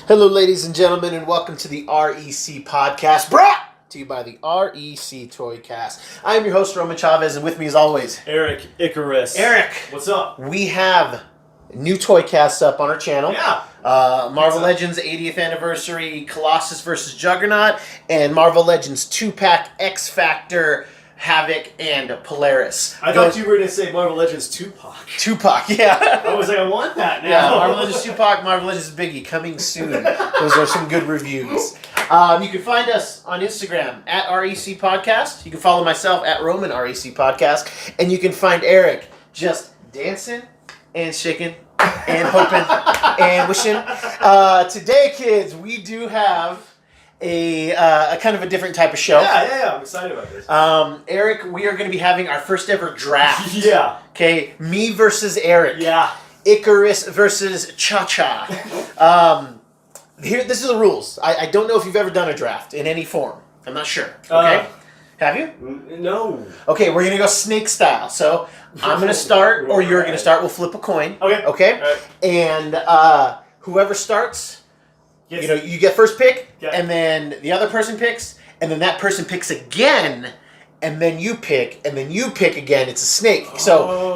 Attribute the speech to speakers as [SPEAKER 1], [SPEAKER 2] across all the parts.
[SPEAKER 1] Hello, ladies and gentlemen, and welcome to the REC podcast, brought to you by the REC Toycast. I am your host, Roman Chavez, and with me as always,
[SPEAKER 2] Eric Icarus.
[SPEAKER 1] Eric,
[SPEAKER 2] what's up?
[SPEAKER 1] We have new Toycasts up on our channel.
[SPEAKER 2] Yeah.
[SPEAKER 1] Marvel Legends 80th Anniversary, Colossus vs. Juggernaut, and Marvel Legends 2-pack X Factor, Havoc, and Polaris.
[SPEAKER 2] I thought you were going to say Marvel Legends 2-pack.
[SPEAKER 1] 2-pack, yeah.
[SPEAKER 2] I was like, I want that now.
[SPEAKER 1] Yeah, Marvel Legends 2-pack, Marvel Legends Biggie, coming soon. Those are some good reviews. You can find us on Instagram at REC Podcast. You can follow myself at Roman REC Podcast. And you can find Eric just dancing and shaking and hoping and wishing. Today, kids, we do have a kind of a different type of show.
[SPEAKER 2] Yeah. I'm excited about this.
[SPEAKER 1] Eric, we are going to be having our first ever draft.
[SPEAKER 2] Yeah.
[SPEAKER 1] Okay, me versus Eric.
[SPEAKER 2] Yeah.
[SPEAKER 1] Icarus versus Cha-Cha. This is the rules. I don't know if you've ever done a draft in any form. I'm not sure. Okay? Have you?
[SPEAKER 2] No.
[SPEAKER 1] Okay, we're going to go snake style. So I'm going to start, or you're going to start. We'll flip a coin.
[SPEAKER 2] Okay.
[SPEAKER 1] Okay?
[SPEAKER 2] Right.
[SPEAKER 1] And whoever starts,
[SPEAKER 2] Yes.
[SPEAKER 1] you get first pick,
[SPEAKER 2] Yeah.
[SPEAKER 1] and then the other person picks, and then that person picks again, and then you pick, and then you pick again. It's a snake. So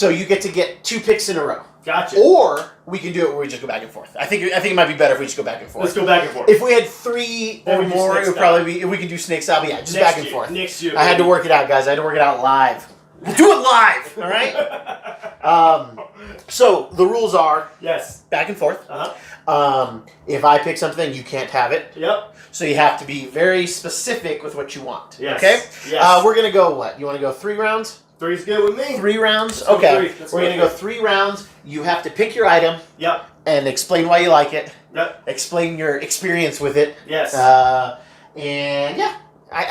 [SPEAKER 1] you get to get 2 picks in a row.
[SPEAKER 2] Gotcha.
[SPEAKER 1] Or we can do it where we just go back and forth. I think it might be better if we just go back and forth.
[SPEAKER 2] Let's go back and forth.
[SPEAKER 1] If we had 3
[SPEAKER 2] Then
[SPEAKER 1] or
[SPEAKER 2] we do
[SPEAKER 1] more,
[SPEAKER 2] snake
[SPEAKER 1] it would
[SPEAKER 2] style.
[SPEAKER 1] probably be. If we could do snake style, but yeah, just
[SPEAKER 2] Next
[SPEAKER 1] back and
[SPEAKER 2] year.
[SPEAKER 1] forth.
[SPEAKER 2] Next year.
[SPEAKER 1] I had to work it out, guys. I had to work it out live. We'll do it live, all right? So the rules are
[SPEAKER 2] Yes.
[SPEAKER 1] back and forth.
[SPEAKER 2] Uh-huh.
[SPEAKER 1] If I pick something, you can't have it.
[SPEAKER 2] Yep.
[SPEAKER 1] So you have to be very specific with what you want.
[SPEAKER 2] Yes.
[SPEAKER 1] Okay?
[SPEAKER 2] Yes.
[SPEAKER 1] We're going to go what? You want to go 3 rounds?
[SPEAKER 2] 3's good with me.
[SPEAKER 1] 3 rounds?
[SPEAKER 2] Let's go
[SPEAKER 1] Okay.
[SPEAKER 2] 3. Let's
[SPEAKER 1] We're
[SPEAKER 2] go
[SPEAKER 1] going to go
[SPEAKER 2] 3.
[SPEAKER 1] 3 rounds. You have to pick your item
[SPEAKER 2] Yep.
[SPEAKER 1] and explain why you like it.
[SPEAKER 2] Yep.
[SPEAKER 1] Explain your experience with it.
[SPEAKER 2] Yes.
[SPEAKER 1] And yeah.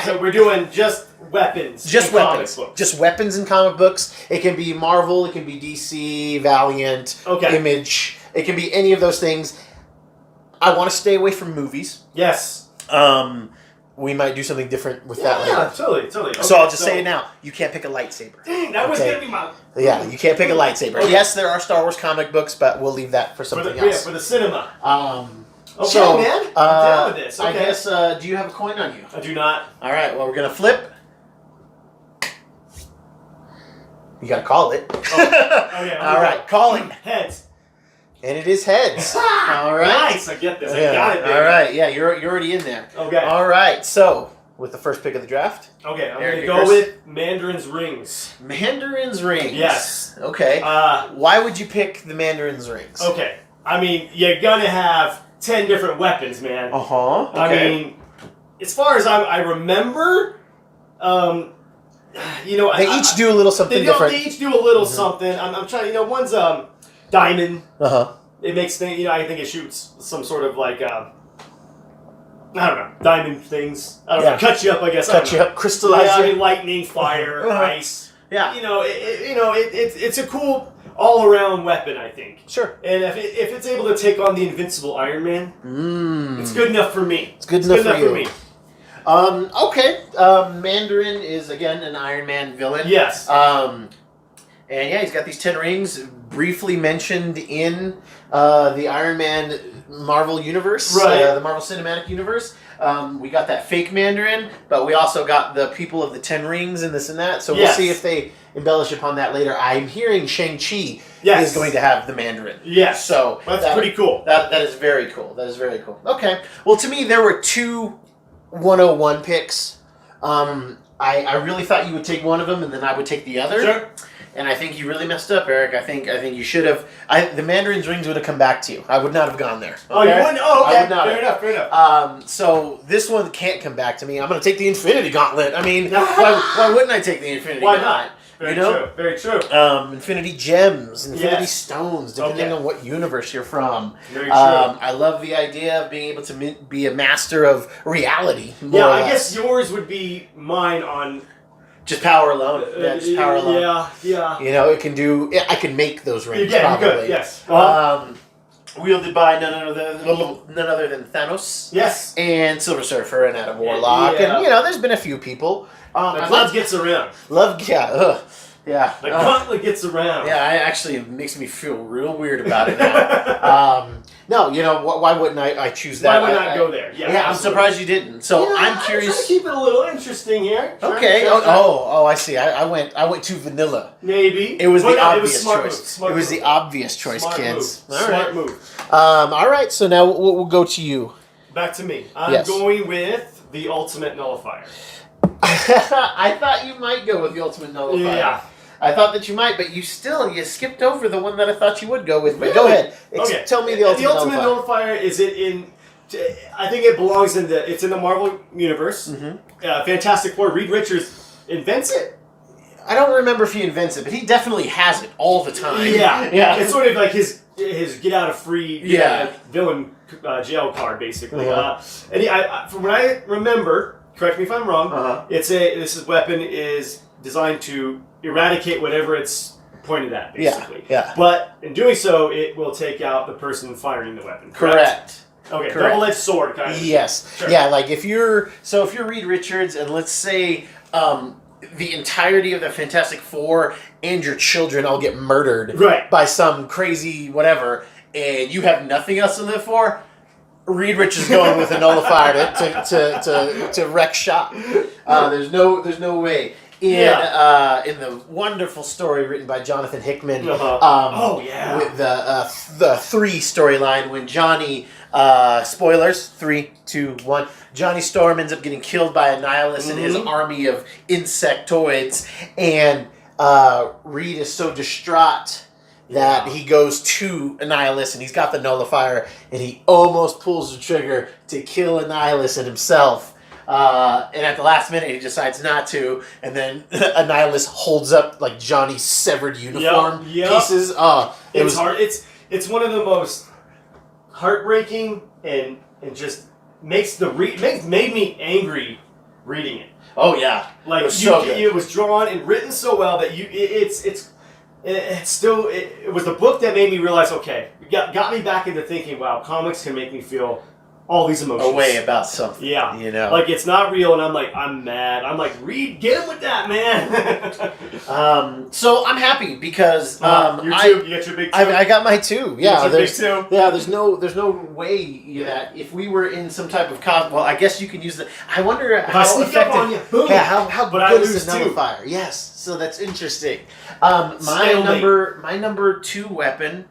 [SPEAKER 2] So we're doing just weapons.
[SPEAKER 1] Just
[SPEAKER 2] in comic
[SPEAKER 1] weapons.
[SPEAKER 2] books.
[SPEAKER 1] Just weapons in comic books. It can be Marvel. It can be DC, Valiant,
[SPEAKER 2] Okay.
[SPEAKER 1] Image. It can be any of those things. I want to stay away from movies.
[SPEAKER 2] Yes.
[SPEAKER 1] We might do something different with that later.
[SPEAKER 2] Yeah, totally. Okay,
[SPEAKER 1] So I'll just say it now. You can't pick a lightsaber.
[SPEAKER 2] Dang, that was
[SPEAKER 1] Okay.
[SPEAKER 2] going to be my...
[SPEAKER 1] Yeah, you can't pick a lightsaber.
[SPEAKER 2] Okay.
[SPEAKER 1] Yes, there are Star Wars comic books, but we'll leave that for something else.
[SPEAKER 2] For the cinema. Okay,
[SPEAKER 1] So,
[SPEAKER 2] man. I'm down with this. Okay.
[SPEAKER 1] I guess, do you have a coin on you?
[SPEAKER 2] I do not.
[SPEAKER 1] All right, well, we're going to flip. You got to call it.
[SPEAKER 2] Okay.
[SPEAKER 1] All right, calling.
[SPEAKER 2] Heads.
[SPEAKER 1] And it is heads. All right.
[SPEAKER 2] Nice. I get this.
[SPEAKER 1] Yeah.
[SPEAKER 2] I got it, baby.
[SPEAKER 1] All right, yeah, you're already in there.
[SPEAKER 2] Okay.
[SPEAKER 1] All right, so with the first pick of the draft,
[SPEAKER 2] Okay, I'm
[SPEAKER 1] Eric,
[SPEAKER 2] going to
[SPEAKER 1] you're
[SPEAKER 2] go with Mandarin's rings.
[SPEAKER 1] Mandarin's rings.
[SPEAKER 2] Yes.
[SPEAKER 1] Okay. Why would you pick the Mandarin's rings?
[SPEAKER 2] Okay. I mean, you're going to have 10 different weapons, man.
[SPEAKER 1] Uh-huh. Okay.
[SPEAKER 2] I mean, as far as I remember,
[SPEAKER 1] they each do a little something different.
[SPEAKER 2] They each do a little something. I'm trying, one's diamond.
[SPEAKER 1] Uh-huh.
[SPEAKER 2] It makes things, I think it shoots some sort of like, I don't know, diamond things. I don't know, cut you up, I guess.
[SPEAKER 1] Cut you up, crystallize
[SPEAKER 2] yeah,
[SPEAKER 1] you.
[SPEAKER 2] I mean, lightning, fire, ice.
[SPEAKER 1] Yeah.
[SPEAKER 2] It's a cool all-around weapon, I think.
[SPEAKER 1] Sure.
[SPEAKER 2] And if it's able to take on the invincible Iron Man, it's good enough for me.
[SPEAKER 1] It's good enough for you.
[SPEAKER 2] me.
[SPEAKER 1] Okay. Mandarin is, again, an Iron Man villain.
[SPEAKER 2] Yes.
[SPEAKER 1] And yeah, he's got these 10 rings, briefly mentioned in the Iron Man Marvel universe,
[SPEAKER 2] right.
[SPEAKER 1] The Marvel Cinematic Universe. We got that fake Mandarin, but we also got the people of the 10 rings and this and that. So we'll see if they embellish upon that later. I'm hearing Shang-Chi is going to have the Mandarin.
[SPEAKER 2] Yes.
[SPEAKER 1] So
[SPEAKER 2] that's pretty cool.
[SPEAKER 1] That is very cool. That is very cool. Okay. Well, to me, there were 2 101 picks. I really thought you would take one of them, and then I would take the other.
[SPEAKER 2] Sure.
[SPEAKER 1] And I think you really messed up, Eric. I think you should have. The Mandarin's rings would have come back to you. I would not have gone there. Okay?
[SPEAKER 2] Oh, you wouldn't? Oh, okay.
[SPEAKER 1] I would not
[SPEAKER 2] Fair enough.
[SPEAKER 1] So this one can't come back to me. I'm going to take the Infinity Gauntlet. I mean, why wouldn't I take the Infinity
[SPEAKER 2] Why
[SPEAKER 1] Gauntlet?
[SPEAKER 2] not? Very true.
[SPEAKER 1] Infinity Gems, Infinity Stones, depending on what universe you're from.
[SPEAKER 2] Very true.
[SPEAKER 1] I love the idea of being able to be a master of reality.
[SPEAKER 2] Yeah, I guess yours would be mine on...
[SPEAKER 1] Just power alone. Yeah, just power alone.
[SPEAKER 2] Yeah.
[SPEAKER 1] It can do... I can make those rings,
[SPEAKER 2] Yeah,
[SPEAKER 1] probably.
[SPEAKER 2] you could, yes.
[SPEAKER 1] Wielded by none other than Thanos.
[SPEAKER 2] Yes.
[SPEAKER 1] And Silver Surfer and Adam Warlock.
[SPEAKER 2] Yeah.
[SPEAKER 1] And, there's been a few people.
[SPEAKER 2] Love gets around.
[SPEAKER 1] Love, yeah. Yeah.
[SPEAKER 2] The gauntlet gets around.
[SPEAKER 1] Yeah, it makes me feel real weird about it now. No, why wouldn't I choose that?
[SPEAKER 2] Why would I go there?
[SPEAKER 1] Yeah, I'm surprised you didn't. So I'm curious.
[SPEAKER 2] I'm trying to keep it a little interesting here.
[SPEAKER 1] Okay. I see. I went too vanilla.
[SPEAKER 2] Maybe.
[SPEAKER 1] It was the obvious
[SPEAKER 2] smart
[SPEAKER 1] choice.
[SPEAKER 2] Move.
[SPEAKER 1] It was the obvious choice, kids.
[SPEAKER 2] Smart move.
[SPEAKER 1] All right. So now we'll go to you.
[SPEAKER 2] Back to me. I'm going with the ultimate nullifier.
[SPEAKER 1] I thought you might go with the ultimate nullifier.
[SPEAKER 2] Yeah.
[SPEAKER 1] I thought that you might, but you skipped over the one that I thought you would go with. But go ahead.
[SPEAKER 2] Okay.
[SPEAKER 1] Tell me the ultimate nullifier.
[SPEAKER 2] The ultimate nullifier is I think it belongs it's in the Marvel universe.
[SPEAKER 1] Mm-hmm.
[SPEAKER 2] Fantastic Four. Reed Richards invents it.
[SPEAKER 1] I don't remember if he invents it, but he definitely has it all the time.
[SPEAKER 2] Yeah. It's sort of like his get out of free villain jail card, basically. And from what I remember, correct me if I'm wrong. This weapon is designed to eradicate whatever it's pointed at, basically.
[SPEAKER 1] Yeah.
[SPEAKER 2] But in doing so, it will take out the person firing the weapon.
[SPEAKER 1] Correct.
[SPEAKER 2] Okay. Double-edged sword, kind of.
[SPEAKER 1] Yes.
[SPEAKER 2] Sure.
[SPEAKER 1] Yeah. Like if you're Reed Richards, and let's say the entirety of the Fantastic Four and your children all get murdered by some crazy whatever, and you have nothing else to live for. Reed Richards is going with a nullifier to wreck shop. There's no way. In the wonderful story written by Jonathan Hickman, with the 3 storyline when Johnny, spoilers, 3, 2, 1, Johnny Storm ends up getting killed by a nihilist and his army of insectoids, and Reed is so distraught that he goes to Annihilus and he's got the nullifier and he almost pulls the trigger to kill Annihilus and himself. And at the last minute he decides not to, and then Annihilus holds up like Johnny's severed uniform pieces.
[SPEAKER 2] It's hard. It's one of the most heartbreaking and just made me angry reading it.
[SPEAKER 1] Oh yeah,
[SPEAKER 2] like it was drawn and written so well that it was the book that made me realize, okay, got me back into thinking, wow, comics can make me feel all these emotions.
[SPEAKER 1] A way about something.
[SPEAKER 2] Yeah. Like, it's not real, and I'm mad. I'm like, Reed, get him with that, man.
[SPEAKER 1] So I'm happy because
[SPEAKER 2] you got your big 2.
[SPEAKER 1] I got my 2. Yeah,
[SPEAKER 2] there's big 2.
[SPEAKER 1] Yeah, there's no way that if we were in some type of well, I guess you could use the. I wonder how effective.
[SPEAKER 2] On you, boom.
[SPEAKER 1] Yeah, how good is the nullifier? Yes, so that's interesting. My number 2 weapon,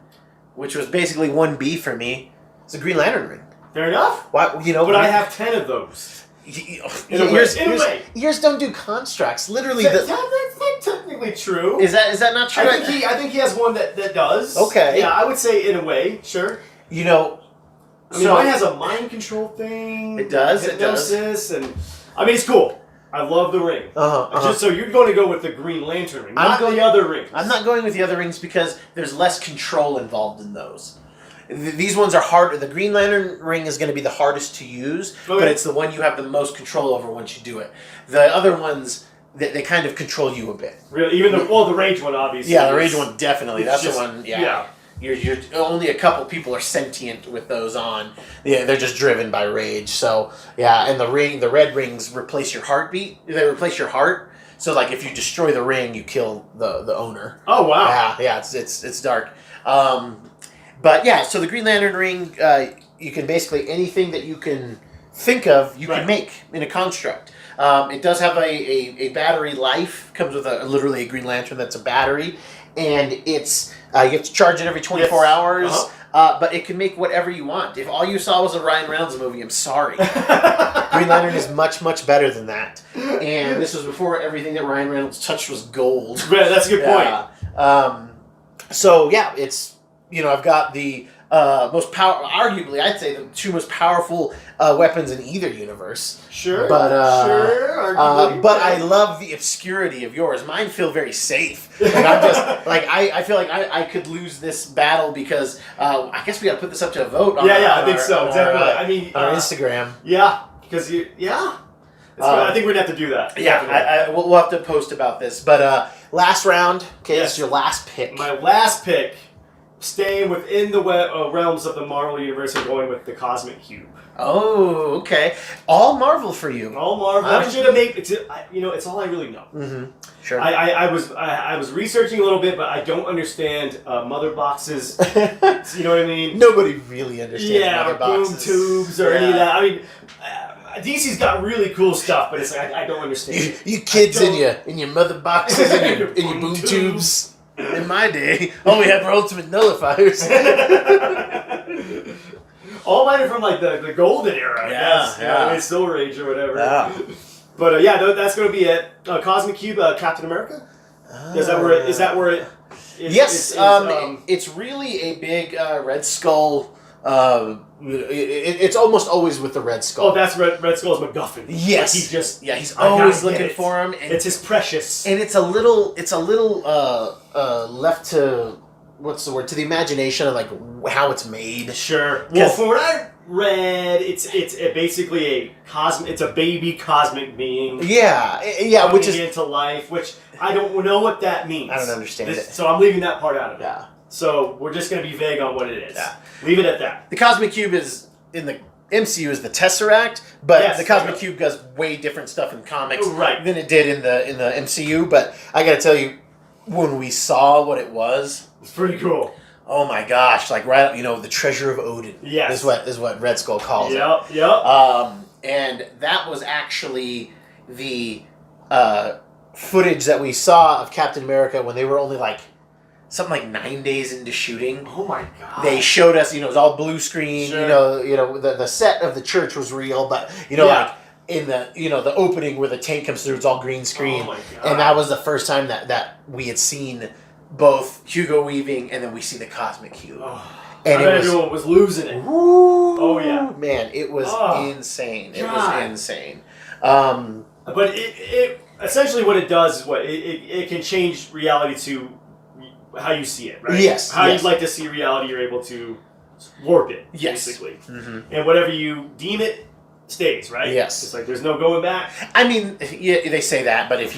[SPEAKER 1] which was basically 1B for me, is a Green Lantern ring.
[SPEAKER 2] Fair enough.
[SPEAKER 1] Why,
[SPEAKER 2] but I have 10 of those.
[SPEAKER 1] Yours don't do constructs. Literally,
[SPEAKER 2] that's not technically true.
[SPEAKER 1] Is that not true?
[SPEAKER 2] I think he has one that does.
[SPEAKER 1] Okay.
[SPEAKER 2] Yeah, I would say in a way, sure. Mine has a mind control thing.
[SPEAKER 1] It does.
[SPEAKER 2] Hypnosis, and it's cool. I love the ring. So you're going to go with the Green Lantern ring, not the other rings.
[SPEAKER 1] I'm not going with the other rings because there's less control involved in those. These ones are harder. The Green Lantern ring is going to be the hardest to use, but it's the one you have the most control over once you do it. The other ones, they kind of control you a bit.
[SPEAKER 2] Really? Even the rage one, obviously.
[SPEAKER 1] Yeah, the rage one, definitely. That's the one,
[SPEAKER 2] Yeah.
[SPEAKER 1] You're only a couple people are sentient with those on. Yeah, they're just driven by rage. So, yeah, and the red rings replace your heartbeat. They replace your heart. So, like, if you destroy the ring, you kill the owner.
[SPEAKER 2] Oh, wow.
[SPEAKER 1] Yeah, it's dark. But yeah, so the Green Lantern ring, you can basically anything that you can think of, you can make in a construct. It does have a battery life. Comes with literally a Green Lantern that's a battery, and it's you have to charge it every 24 hours. But it can make whatever you want. If all you saw was a Ryan Reynolds movie, I'm sorry. Green Lantern is much better than that. And this was before everything that Ryan Reynolds touched was gold.
[SPEAKER 2] Yeah, that's a good point.
[SPEAKER 1] So yeah, it's. I've got the arguably, I'd say the 2 most powerful weapons in either universe.
[SPEAKER 2] Sure.
[SPEAKER 1] But
[SPEAKER 2] arguably.
[SPEAKER 1] But I love the obscurity of yours. Mine feel very safe. And I'm just like I feel like I could lose this battle because I guess we got to put this up to a vote.
[SPEAKER 2] I think so. Definitely.
[SPEAKER 1] On our Instagram.
[SPEAKER 2] Yeah, because I think we're gonna have to do that.
[SPEAKER 1] Yeah, we'll have to post about this. But last round. Okay, this is your last pick.
[SPEAKER 2] My last pick. Staying within the realms of the Marvel Universe and going with the Cosmic Cube.
[SPEAKER 1] Oh, okay. All Marvel for you.
[SPEAKER 2] All Marvel. I should have made it's all I really know.
[SPEAKER 1] Mm-hmm. Sure.
[SPEAKER 2] I was researching a little bit, but I don't understand mother boxes. You know what I mean?
[SPEAKER 1] Nobody really understands mother
[SPEAKER 2] or
[SPEAKER 1] boxes.
[SPEAKER 2] boom tubes or any of that. I mean, DC's got really cool stuff, but it's like I don't understand.
[SPEAKER 1] You kids in your mother boxes and your boom tubes. In my day, all we had were ultimate nullifiers.
[SPEAKER 2] All mine are from like the golden era. Yeah. Silver Age or whatever. Yeah. But that's going to be it. Cosmic Cube, Captain America. Is that where it?
[SPEAKER 1] Yes. It's really a big Red Skull. It's almost always with the Red Skull.
[SPEAKER 2] Oh, that's Red Skull's MacGuffin.
[SPEAKER 1] Yes.
[SPEAKER 2] Like
[SPEAKER 1] he's always looking for him. And
[SPEAKER 2] it's his precious.
[SPEAKER 1] And it's a little left to, what's the word, to the imagination of like how it's made.
[SPEAKER 2] Sure. Well, from what I read, it's basically it's a baby cosmic being.
[SPEAKER 1] Yeah, which is
[SPEAKER 2] into life, which I don't know what that means.
[SPEAKER 1] I don't understand it.
[SPEAKER 2] So I'm leaving that part out of it.
[SPEAKER 1] Yeah.
[SPEAKER 2] So we're just going to be vague on what it is. Yeah. Leave it at that.
[SPEAKER 1] The Cosmic Cube is, in the MCU, is the Tesseract, but the Cosmic Cube does way different stuff in comics than it did in the MCU. But I got to tell you, when we saw what it was,
[SPEAKER 2] it's pretty cool.
[SPEAKER 1] Oh my gosh! Like the treasure of Odin.
[SPEAKER 2] Yes,
[SPEAKER 1] is what Red Skull calls it.
[SPEAKER 2] Yep.
[SPEAKER 1] And that was actually the footage that we saw of Captain America when they were only like something like 9 days into shooting.
[SPEAKER 2] Oh my god!
[SPEAKER 1] They showed us, it was all blue screen.
[SPEAKER 2] Sure.
[SPEAKER 1] The set of the church was real, but like in the the opening where the tank comes through, it's all green screen.
[SPEAKER 2] Oh my god!
[SPEAKER 1] And that was the first time that we had seen both Hugo Weaving and then we see the Cosmic Cube.
[SPEAKER 2] Oh.
[SPEAKER 1] And
[SPEAKER 2] everyone was losing it.
[SPEAKER 1] Woo,
[SPEAKER 2] oh yeah,
[SPEAKER 1] man! It was insane.
[SPEAKER 2] God.
[SPEAKER 1] It was insane.
[SPEAKER 2] But it essentially what it does is it can change reality to how you see it, right?
[SPEAKER 1] Yes.
[SPEAKER 2] How you'd like to see reality, you're able to warp it, basically.
[SPEAKER 1] Mm-hmm.
[SPEAKER 2] And whatever you deem it stays, right?
[SPEAKER 1] Yes.
[SPEAKER 2] It's like there's no going back.
[SPEAKER 1] I mean, they say that, but if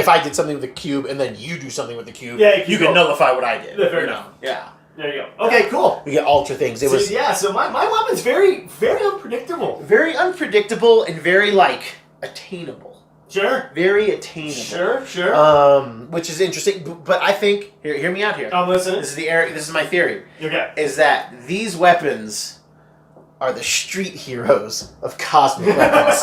[SPEAKER 1] I did something with the cube and then you do something with the cube, you can nullify what I did.
[SPEAKER 2] Fair enough.
[SPEAKER 1] Yeah.
[SPEAKER 2] There you go. Okay, cool.
[SPEAKER 1] We get alter things.
[SPEAKER 2] So my weapon's very, very unpredictable.
[SPEAKER 1] Very unpredictable and very attainable.
[SPEAKER 2] Sure.
[SPEAKER 1] Very attainable.
[SPEAKER 2] Sure.
[SPEAKER 1] Which is interesting, but I think hear me out here.
[SPEAKER 2] I'm listening.
[SPEAKER 1] This is my theory.
[SPEAKER 2] Okay.
[SPEAKER 1] Is that these weapons are the street heroes of cosmic weapons.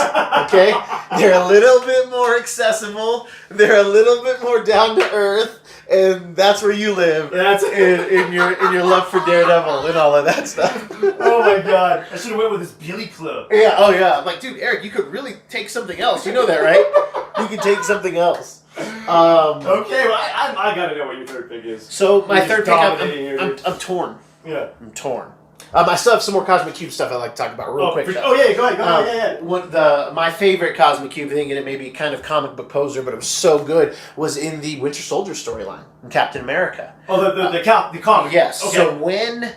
[SPEAKER 1] Okay? They're a little bit more accessible. They're a little bit more down to earth. And that's where you live. In your love for Daredevil and all of that stuff.
[SPEAKER 2] Oh my god. I should have went with this Billy Club.
[SPEAKER 1] Yeah, oh yeah. I'm like, dude, Eric, you could really take something else. You know that, right? You could take something else.
[SPEAKER 2] Okay, well, I gotta know what your third pick is.
[SPEAKER 1] So my third pick, I'm torn.
[SPEAKER 2] Yeah.
[SPEAKER 1] I'm torn. I still have some more Cosmic Cube stuff I'd like to talk about real quick.
[SPEAKER 2] Go ahead.
[SPEAKER 1] My favorite Cosmic Cube thing, and it may be kind of comic book poser, but it was so good, was in the Winter Soldier storyline in Captain America.
[SPEAKER 2] Oh, the comic.
[SPEAKER 1] Yes.
[SPEAKER 2] Okay.
[SPEAKER 1] So when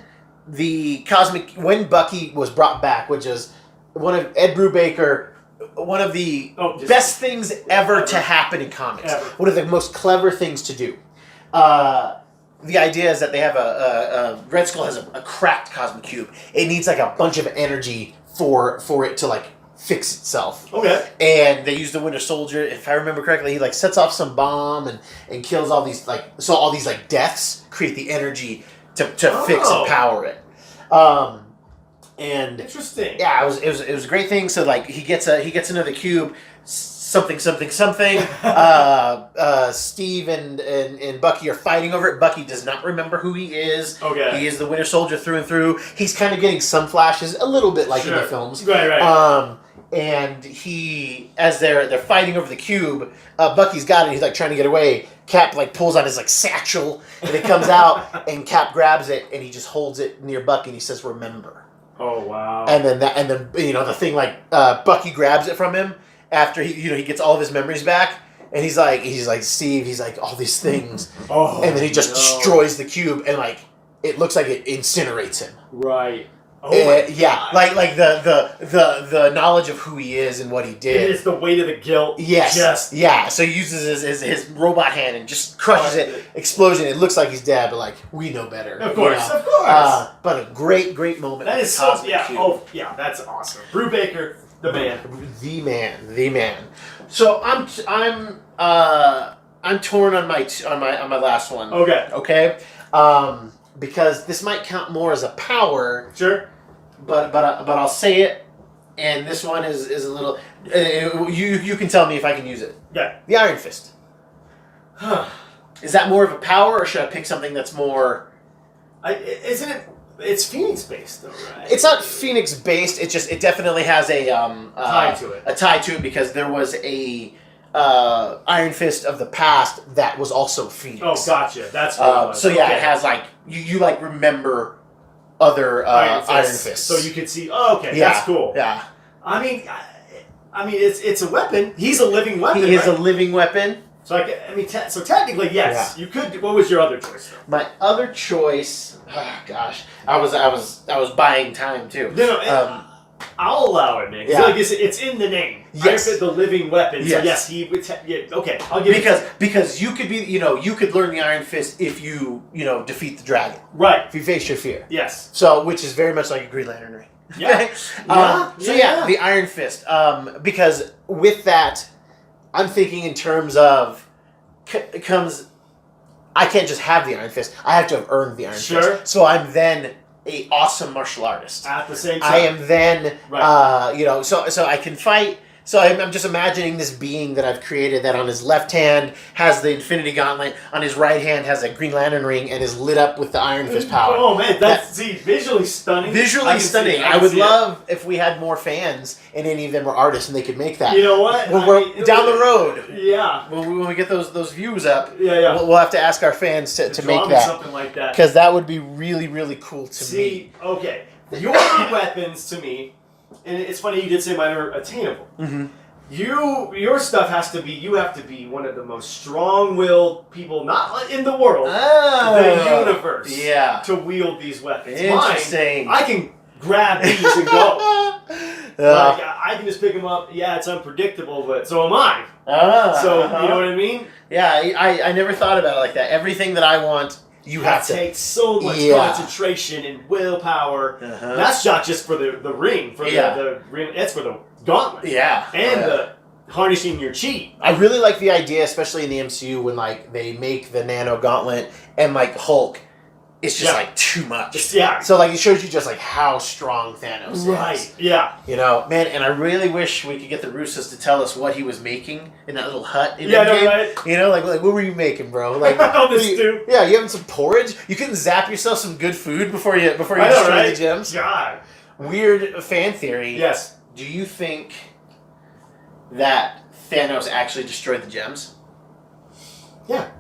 [SPEAKER 1] Bucky was brought back, which is one of Ed Brubaker, one of the best things ever to happen in comics.
[SPEAKER 2] Ever.
[SPEAKER 1] One of the most clever things to do. The idea is that they have a Red Skull has a cracked Cosmic Cube. It needs like a bunch of energy for it to fix itself.
[SPEAKER 2] Okay.
[SPEAKER 1] And they use the Winter Soldier. If I remember correctly, he sets off some bomb and kills all these all these deaths create the energy to fix and power it. And
[SPEAKER 2] interesting.
[SPEAKER 1] Yeah, it was a great thing. So he gets another cube. Something. Steve and Bucky are fighting over it. Bucky does not remember who he is.
[SPEAKER 2] Okay.
[SPEAKER 1] He is the Winter Soldier through and through. He's kind of getting some flashes, a little bit in the films.
[SPEAKER 2] Right.
[SPEAKER 1] And as they're fighting over the cube, Bucky's got it. He's trying to get away. Cap pulls on his satchel, and it comes out, and Cap grabs it, and he just holds it near Bucky, and he says, "Remember."
[SPEAKER 2] Oh wow.
[SPEAKER 1] And then the thing Bucky grabs it from him. After he gets all of his memories back, and he's like Steve, he's like all these things, and then he just destroys the cube, and it looks like it incinerates him.
[SPEAKER 2] Right. Oh
[SPEAKER 1] yeah, like the knowledge of who he is and what he did.
[SPEAKER 2] It's the weight of the guilt.
[SPEAKER 1] Yes. Yeah. So he uses his robot hand and just crushes it. Explosion. It looks like he's dead, but we know better.
[SPEAKER 2] Of course. Of course.
[SPEAKER 1] But a great moment.
[SPEAKER 2] That is so. Yeah. Oh yeah. That's awesome. Brubaker. The man.
[SPEAKER 1] The man. So I'm torn on my last one.
[SPEAKER 2] Okay.
[SPEAKER 1] Okay. Because this might count more as a power.
[SPEAKER 2] Sure.
[SPEAKER 1] But I'll say it, and this one is a little. You can tell me if I can use it.
[SPEAKER 2] Yeah.
[SPEAKER 1] The Iron Fist.
[SPEAKER 2] Huh.
[SPEAKER 1] Is that more of a power, or should I pick something that's more?
[SPEAKER 2] Isn't it? It's Phoenix based though, right?
[SPEAKER 1] It's not Phoenix based. It definitely has a
[SPEAKER 2] tie to it.
[SPEAKER 1] A tie to it because there was a Iron Fist of the past that was also Phoenix.
[SPEAKER 2] Oh, gotcha. That's what it was.
[SPEAKER 1] So yeah,
[SPEAKER 2] Okay.
[SPEAKER 1] it has like you like remember other Iron Fists.
[SPEAKER 2] So you could see. Oh, okay,
[SPEAKER 1] Yeah.
[SPEAKER 2] that's cool.
[SPEAKER 1] Yeah.
[SPEAKER 2] I mean, it's a weapon. He's a living weapon.
[SPEAKER 1] He is
[SPEAKER 2] right?
[SPEAKER 1] a living weapon.
[SPEAKER 2] So so technically, yes, you could. What was your other choice?
[SPEAKER 1] My other choice, gosh, I was buying time too.
[SPEAKER 2] No, I'll allow it, man.
[SPEAKER 1] Yeah.
[SPEAKER 2] I feel like it's in the name.
[SPEAKER 1] Yes.
[SPEAKER 2] Iron Fist, the living weapon. So
[SPEAKER 1] Yes.
[SPEAKER 2] yes, he would. Okay, I'll give
[SPEAKER 1] Because you could be you could learn the Iron Fist if you defeat the dragon.
[SPEAKER 2] Right.
[SPEAKER 1] If you face your fear.
[SPEAKER 2] Yes.
[SPEAKER 1] So which is very much like a Green Lantern ring.
[SPEAKER 2] Yeah.
[SPEAKER 1] So the Iron Fist. Because with that, I'm thinking in terms of it comes. I can't just have the Iron Fist. I have to have earned the Iron Fist. So I'm then a awesome martial artist.
[SPEAKER 2] At the same time.
[SPEAKER 1] I am then,
[SPEAKER 2] Right.
[SPEAKER 1] so I can fight. So I'm just imagining this being that I've created that on his left hand has the Infinity Gauntlet, on his right hand has a Green Lantern ring, and is lit up with the Iron Fist power.
[SPEAKER 2] Oh man, that's visually stunning.
[SPEAKER 1] Visually stunning. I would love if we had more fans and any of them were artists and they could make that.
[SPEAKER 2] You know what?
[SPEAKER 1] We're down the road.
[SPEAKER 2] Yeah.
[SPEAKER 1] When we get those views up,
[SPEAKER 2] Yeah.
[SPEAKER 1] we'll have to ask our fans to
[SPEAKER 2] Draw
[SPEAKER 1] make
[SPEAKER 2] me
[SPEAKER 1] that.
[SPEAKER 2] something like that.
[SPEAKER 1] Because that would be really, really cool to me.
[SPEAKER 2] Okay. Your weapons to me, and it's funny you did say mine are attainable.
[SPEAKER 1] Mm-hmm.
[SPEAKER 2] Your stuff has to be. You have to be one of the most strong-willed people, not in the world, the universe.
[SPEAKER 1] Yeah.
[SPEAKER 2] To wield these weapons.
[SPEAKER 1] Interesting.
[SPEAKER 2] Mine, I can grab these and go. Like, I can just pick them up. Yeah, it's unpredictable, but so am I. So you know what I mean?
[SPEAKER 1] Yeah, I never thought about it like that. Everything that I want, you have to.
[SPEAKER 2] Takes so much concentration and willpower. That's not just for the ring. For the ring, it's for the gauntlet.
[SPEAKER 1] Yeah,
[SPEAKER 2] and the harnessing your chi.
[SPEAKER 1] I really like the idea, especially in the MCU, when like they make the Nano Gauntlet and like Hulk. It's just like too much. So like it shows you just like how strong Thanos is.
[SPEAKER 2] Right. Yeah.
[SPEAKER 1] Man, and I really wish we could get the Russos to tell us what he was making in that little hut in
[SPEAKER 2] Endgame.
[SPEAKER 1] Right? Like what were you making, bro? Like
[SPEAKER 2] all this stew.
[SPEAKER 1] Yeah, you having some porridge? You couldn't zap yourself some good food before you destroy the gems?
[SPEAKER 2] God.
[SPEAKER 1] Weird fan theory.
[SPEAKER 2] Yes.
[SPEAKER 1] Do you think that Thanos actually destroyed the gems?
[SPEAKER 2] Yeah.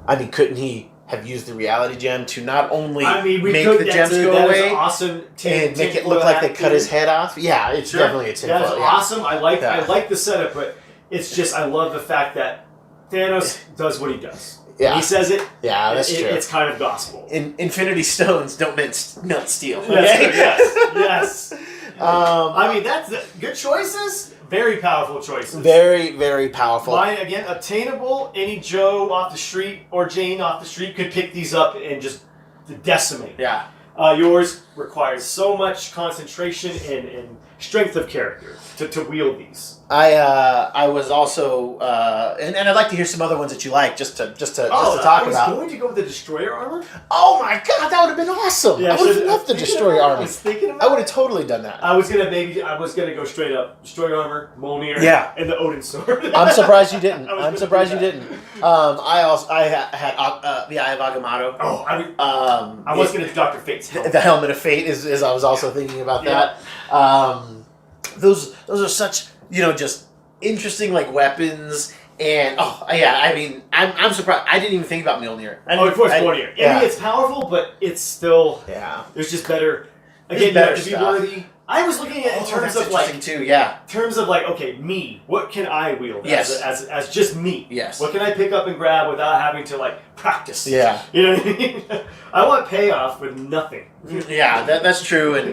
[SPEAKER 1] I mean, couldn't he have used the reality gem to not only make
[SPEAKER 2] could
[SPEAKER 1] the gems go away
[SPEAKER 2] awesome
[SPEAKER 1] and make it look like they cut his head off? Yeah, it's definitely a tinfoil.
[SPEAKER 2] That is awesome. I like the setup, but it's just I love the fact that Thanos does what he does.
[SPEAKER 1] Yeah.
[SPEAKER 2] When he says it.
[SPEAKER 1] Yeah, that's true.
[SPEAKER 2] It's kind of gospel.
[SPEAKER 1] Infinity Stones don't melt steel. Okay?
[SPEAKER 2] Yes. I mean, that's good choices. Very powerful choices.
[SPEAKER 1] Very, very powerful.
[SPEAKER 2] Mine, again, obtainable. Any Joe off the street or Jane off the street could pick these up and just decimate.
[SPEAKER 1] Yeah.
[SPEAKER 2] Yours requires so much concentration and strength of character to wield these.
[SPEAKER 1] I was also and I'd like to hear some other ones that you like just to talk about.
[SPEAKER 2] I was going to go with the destroyer armor.
[SPEAKER 1] Oh my god, that would have been awesome!
[SPEAKER 2] Yeah,
[SPEAKER 1] I would have loved the destroyer armor.
[SPEAKER 2] I was thinking about
[SPEAKER 1] I would have totally done that.
[SPEAKER 2] I was gonna go straight up destroyer armor, Mjolnir, and the Odin sword.
[SPEAKER 1] I'm surprised you didn't. I have Agamotto.
[SPEAKER 2] Oh, I was gonna do Dr. Fate's helmet.
[SPEAKER 1] The helmet of fate is I was also thinking about that. Those are such just interesting like weapons. And I mean, I'm surprised. I didn't even think about Mjolnir.
[SPEAKER 2] Of course, Mjolnir. I mean, it's powerful, but it's still there's just better. Again, you have to be worthy. I was looking at it in terms of like terms of like, okay, me. What can I wield as just me?
[SPEAKER 1] Yes.
[SPEAKER 2] What can I pick up and grab without having to like practice?
[SPEAKER 1] Yeah.
[SPEAKER 2] You know what I mean? I want payoff with nothing.
[SPEAKER 1] Yeah, that's true, and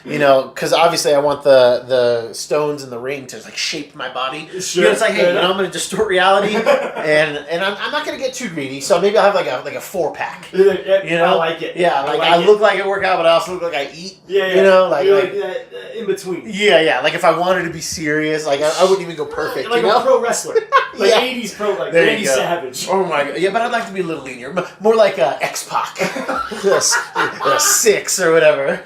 [SPEAKER 1] because obviously I want the stones and the ring to like shape my body.
[SPEAKER 2] Sure.
[SPEAKER 1] It's like, hey, I'm going to distort reality, and I'm not going to get too greedy. So maybe I'll have like a 4-pack.
[SPEAKER 2] I like it.
[SPEAKER 1] Yeah, I look like I work out, but I also look like I eat.
[SPEAKER 2] Yeah. Like in between.
[SPEAKER 1] Yeah. Like if I wanted to be serious, like I wouldn't even go perfect.
[SPEAKER 2] Like a pro wrestler, like 80s pro, like Randy Savage.
[SPEAKER 1] Oh my god. Yeah, but I'd like to be a little leaner, more like X-Pac, 6 or whatever.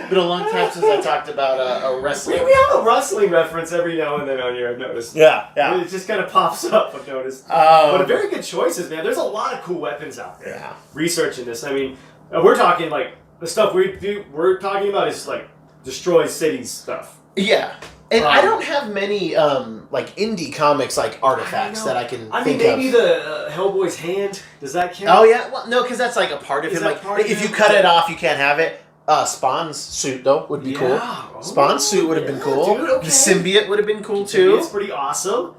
[SPEAKER 1] Been a long time since I talked about a wrestling.
[SPEAKER 2] We have a wrestling reference every now and then on here, I've noticed.
[SPEAKER 1] Yeah.
[SPEAKER 2] It just kind of pops up, I've noticed. But very good choices, man. There's a lot of cool weapons out there.
[SPEAKER 1] Yeah.
[SPEAKER 2] Researching this. I mean, we're talking like the stuff we're talking about is like destroy cities stuff.
[SPEAKER 1] Yeah. And I don't have many like indie comics like artifacts that I can think of.
[SPEAKER 2] Maybe the Hellboy's hand. Does that count?
[SPEAKER 1] Oh yeah. Well, no, because that's like a part of him. Like if you cut it off, you can't have it. Spawn's suit though would be cool. Spawn's suit would have been cool. Dude, okay. The symbiote would have been cool too.
[SPEAKER 2] It's pretty awesome.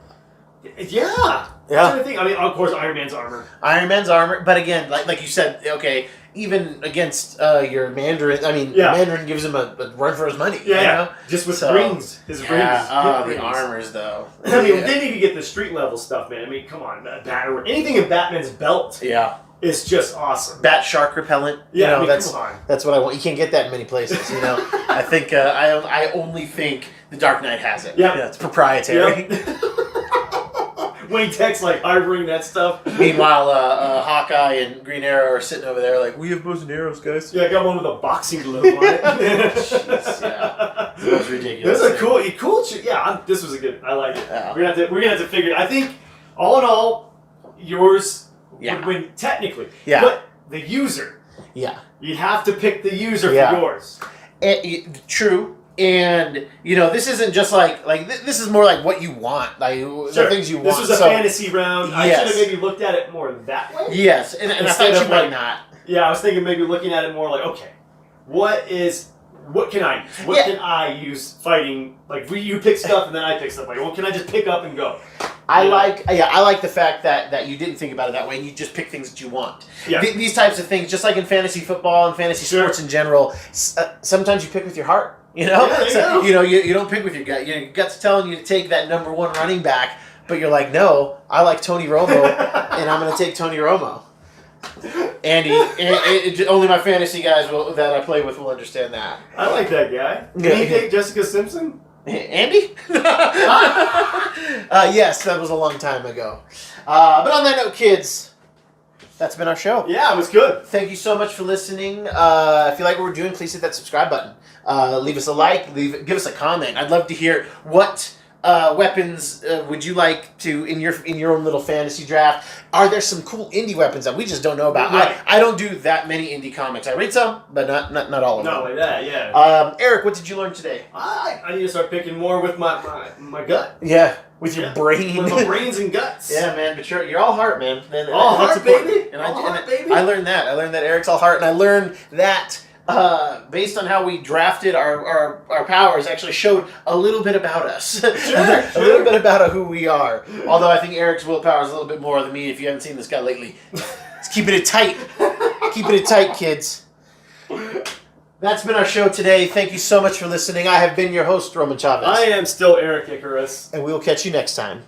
[SPEAKER 2] Yeah. That's the thing. I mean, of course, Iron Man's armor. But again, like you said, okay, even against your Mandarin, I mean, Mandarin gives him a run for his money. Yeah,
[SPEAKER 1] you know?
[SPEAKER 2] Just with rings. His rings.
[SPEAKER 1] The armors, though.
[SPEAKER 2] I mean, we didn't even get the street level stuff, man. I mean, come on. Anything in Batman's belt is just awesome.
[SPEAKER 1] Bat shark repellent.
[SPEAKER 2] Yeah,
[SPEAKER 1] come on. That's what I want. You can't get that in many places, I think, I only think The Dark Knight has it.
[SPEAKER 2] Yeah.
[SPEAKER 1] It's proprietary.
[SPEAKER 2] Yep. Wayne Tech's like harboring that stuff.
[SPEAKER 1] Meanwhile, Hawkeye and Green Arrow are sitting over there like, we have bows and arrows, guys.
[SPEAKER 2] Yeah, I got one with a boxing glove on it.
[SPEAKER 1] Jeez, yeah. That was ridiculous.
[SPEAKER 2] This is a cool. This was a good. I like it.
[SPEAKER 1] Yeah.
[SPEAKER 2] We're gonna have to figure. I think all in all, yours would win technically.
[SPEAKER 1] Yeah.
[SPEAKER 2] But the user.
[SPEAKER 1] Yeah.
[SPEAKER 2] You have to pick the user for yours.
[SPEAKER 1] True. And this isn't just like this is more like what you want, like the things you want.
[SPEAKER 2] This was a fantasy round. I should have maybe looked at it more that way.
[SPEAKER 1] Yes, and I thought you might not.
[SPEAKER 2] Yeah, I was thinking maybe looking at it more like, okay, what can I use? What can I use fighting? Like you pick stuff and then I pick stuff. Like, what can I just pick up and go?
[SPEAKER 1] I like the fact that you didn't think about it that way and you just pick things that you want.
[SPEAKER 2] Yeah.
[SPEAKER 1] These types of things, just like in fantasy football and fantasy sports in general, sometimes you pick with your heart. You don't pick with your gut. Your gut's telling you to take that number 1 running back, but you're like, no, I like Tony Romo, and I'm going to take Tony Romo. Andy, only my fantasy guys that I play with will understand that.
[SPEAKER 2] I like that guy. Can you take Jessica Simpson?
[SPEAKER 1] Andy? Yes, that was a long time ago. But on that note, kids, that's been our show.
[SPEAKER 2] Yeah, it was good.
[SPEAKER 1] Thank you so much for listening. If you like what we're doing, please hit that subscribe button. Leave us a like. Give us a comment. I'd love to hear what weapons would you like to in your own little fantasy draft. Are there some cool indie weapons that we just don't know about?
[SPEAKER 2] Right.
[SPEAKER 1] I don't do that many indie comics. I read some, but not all of them.
[SPEAKER 2] Not like that, yeah.
[SPEAKER 1] Eric, what did you learn today?
[SPEAKER 2] I need to start picking more with my gut.
[SPEAKER 1] Yeah, with your brain.
[SPEAKER 2] With my brains and guts.
[SPEAKER 1] Yeah, man, but you're all heart, man.
[SPEAKER 2] All heart, baby.
[SPEAKER 1] And
[SPEAKER 2] all heart, baby.
[SPEAKER 1] I learned that. I learned that Eric's all heart, and I learned that based on how we drafted our powers, actually showed a little bit about us. A little bit about who we are. Although I think Eric's willpower is a little bit more than me. If you haven't seen this guy lately, he's keeping it tight. Keeping it tight, kids. That's been our show today. Thank you so much for listening. I have been your host, Roman Chavez.
[SPEAKER 2] I am still Eric Icarus.
[SPEAKER 1] And we will catch you next time.